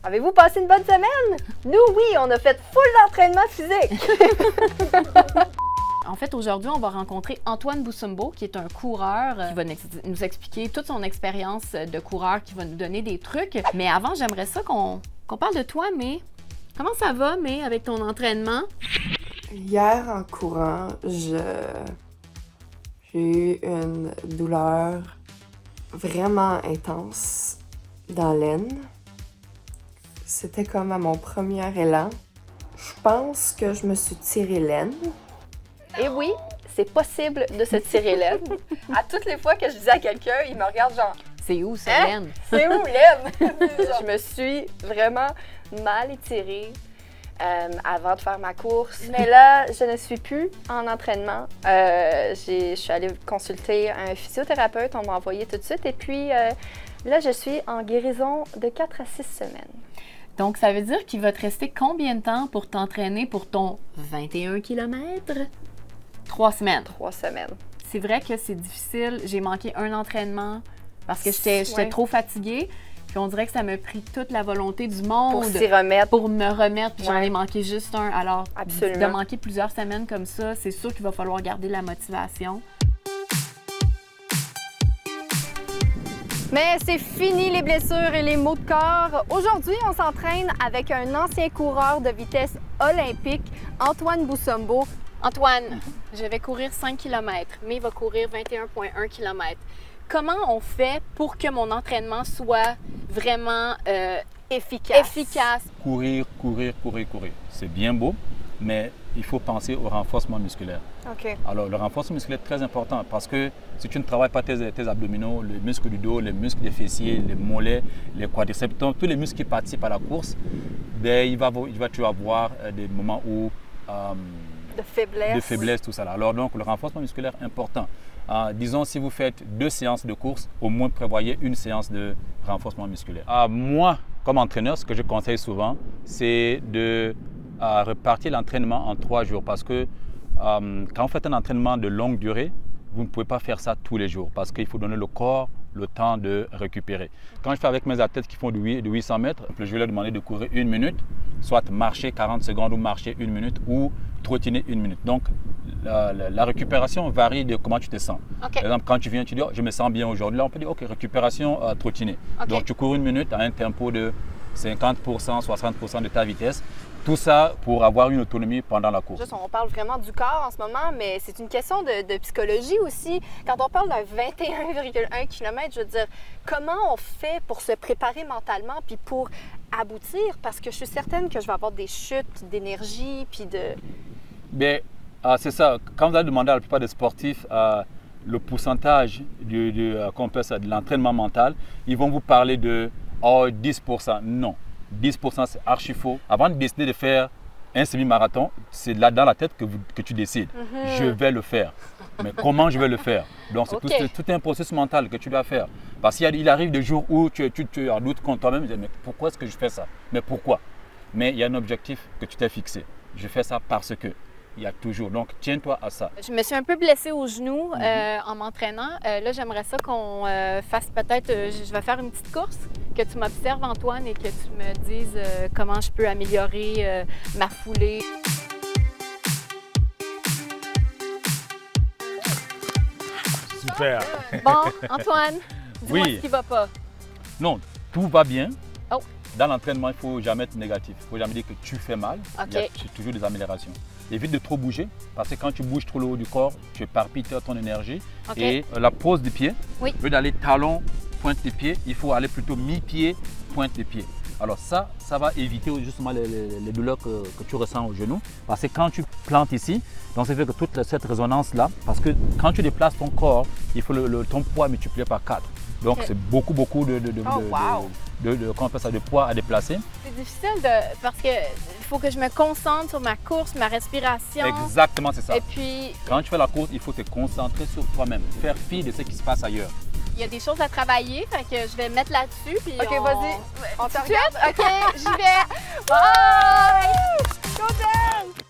Avez-vous passé une bonne semaine? Nous, oui, on a fait full d'entraînement physique. En fait, aujourd'hui, on va rencontrer Antoine Boussumbo, qui est un coureur qui va nous expliquer toute son expérience de coureur, qui va nous donner des trucs. Mais avant, j'aimerais ça qu'on parle de toi, mais comment ça va, mais avec ton entraînement? Hier, en courant, j'ai eu une douleur vraiment intense dans l'aine. C'était comme à mon premier élan. Je pense que je me suis tiré l'aine. Et oui, c'est possible de se tirer l'aine. À toutes les fois que je disais à quelqu'un, il me regarde genre... C'est où, ça, Hein? l'aine? C'est où, l'aine? Je me suis vraiment mal étirée avant de faire ma course. Mais là, je ne suis plus en entraînement. Je suis allée consulter un physiothérapeute, on m'a envoyé tout de suite. Et puis là, je suis en guérison de 4 à 6 semaines. Donc, ça veut dire qu'il va te rester combien de temps pour t'entraîner pour ton 21 km? 3 semaines. 3 semaines. C'est vrai que c'est difficile. J'ai manqué un entraînement parce que j'étais trop fatiguée. Puis on dirait que ça m'a pris toute la volonté du monde Pour s'y remettre. pour me remettre. Puis j'en Ouais. ai manqué juste un. Alors, Absolument. de manquer plusieurs semaines comme ça, c'est sûr qu'il va falloir garder la motivation. Mais c'est fini les blessures et les maux de corps. Aujourd'hui, on s'entraîne avec un ancien coureur de vitesse olympique, Antoine Boussumbo. Antoine, je vais courir 5 km, mais il va courir 21,1 km. Comment on fait pour que mon entraînement soit vraiment efficace? Courir. C'est bien beau, mais il faut penser au renforcement musculaire. OK. Alors, le renforcement musculaire est très important parce que si tu ne travailles pas tes abdominaux, les muscles du dos, les muscles des fessiers, les mollets, les quadriceps, tous les muscles qui participent à la course, ben, tu vas avoir des moments où De faiblesse. tout ça. Alors, donc, le renforcement musculaire est important. Disons, si vous faites 2 séances de course, au moins prévoyez une séance de renforcement musculaire. Moi, comme entraîneur, ce que je conseille souvent, c'est de répartir l'entraînement en 3 jours parce que quand vous faites un entraînement de longue durée, vous ne pouvez pas faire ça tous les jours parce qu'il faut donner le corps le temps de récupérer. Quand je fais avec mes athlètes qui font de 800 mètres, je vais leur demander de courir 1 minute, soit marcher 40 secondes ou marcher 1 minute ou trottiner 1 minute. Donc, la récupération varie de comment tu te sens. OK. Par exemple, quand tu viens, tu dis oh, « je me sens bien aujourd'hui », là on peut dire « ok, récupération trottiner OK. Donc, tu cours 1 minute à un tempo de 50%, 60% de ta vitesse. Tout ça pour avoir une autonomie pendant la course. Juste, on parle vraiment du corps en ce moment, mais c'est une question de psychologie aussi. Quand on parle d'un 21,1 km, je veux dire, comment on fait pour se préparer mentalement puis pour aboutir? Parce que je suis certaine que je vais avoir des chutes d'énergie puis de... Bien, c'est ça. Quand vous allez demander à la plupart des sportifs le pourcentage de l'entraînement mental, ils vont vous parler de 10%. Non. 10% c'est archi faux. Avant de décider de faire un semi-marathon, c'est là dans la tête que tu décides. Je vais le faire. Mais comment je vais le faire? Donc c'est tout un processus mental que tu dois faire. Parce qu'il arrive des jours où tu en doute contre toi-même, mais pourquoi est-ce que je fais ça? Mais pourquoi? Mais il y a un objectif que tu t'es fixé. Je fais ça parce que. Il y a toujours. Donc, tiens-toi à ça. Je me suis un peu blessée au genou en m'entraînant. Là, j'aimerais ça qu'on fasse peut-être... je vais faire une petite course, que tu m'observes, Antoine, et que tu me dises comment je peux améliorer ma foulée. Super. Bon, Antoine, dis-moi Oui. ce qui va pas. Non, tout va bien. Oh. Dans l'entraînement, il ne faut jamais être négatif. Il ne faut jamais dire que tu fais mal. OK. Il y a toujours des améliorations. Évite de trop bouger parce que quand tu bouges trop le haut du corps, tu éparpilles ton énergie. OK. Et la pose du pied, Oui. au lieu d'aller talon, pointe des pieds, il faut aller plutôt mi-pied, pointe des pieds. Alors ça va éviter justement les douleurs que tu ressens au genou. Parce que quand tu plantes ici, donc ça fait que toute cette résonance-là, parce que quand tu déplaces ton corps, il faut ton poids multiplié par 4. Donc OK. c'est beaucoup wow. comment on appelle ça, de poids à déplacer. C'est difficile parce que il faut que je me concentre sur ma course, ma respiration. Exactement, c'est ça. Et puis, Quand tu fais la course, il faut te concentrer sur toi-même, faire fi de ce qui se passe ailleurs. il y a des choses à travailler, fait que je vais me mettre là-dessus. Puis OK, vas-y. On te Tout de regarde. suite? OK, j'y vais. Bye! Go, Dan!